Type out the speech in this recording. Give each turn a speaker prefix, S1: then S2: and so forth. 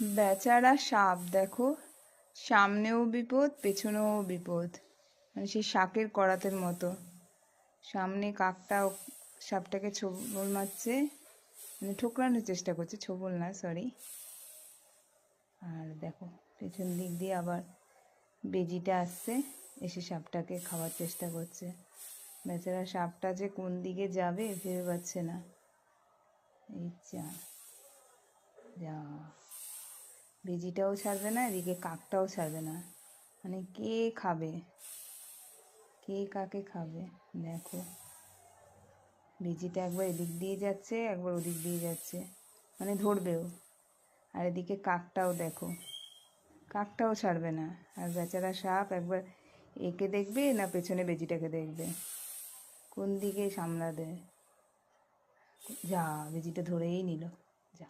S1: বেচারা সাপ দেখো, সামনেও বিপদ পেছনেও বিপদ, মানে সেই শাকের করাতের মতো। সামনে কাকটা সাপটাকে ছোবল মারছে, মানে ঠোকরানোর চেষ্টা করছে, ছোবল না সরি। আর দেখো পেছন দিক দিয়ে আবার বেজিটা আসছে, এসে সাপটাকে খাওয়ার চেষ্টা করছে। বেচারা সাপটা যে কোন দিকে যাবে ভেবে পাচ্ছে না। এই যা যা, বেজিটাও ছাড়বে না, এদিকে কাকটাও ছাড়বে না, মানে কে খাবে, কে কাকে খাবে। দেখো বেজিটা একবার এদিক দিয়ে যাচ্ছে একবার ওদিক দিয়ে যাচ্ছে, মানে ধরবেও। আর এদিকে কাকটাও দেখো, কাকটাও ছাড়বে না। আর বেচারা সাপ একবার একে দেখবে না পেছনে বেজিটাকে দেখবে, কোন দিকে সামলাবে। যা, বেজিটা ধরেই নিল। যা।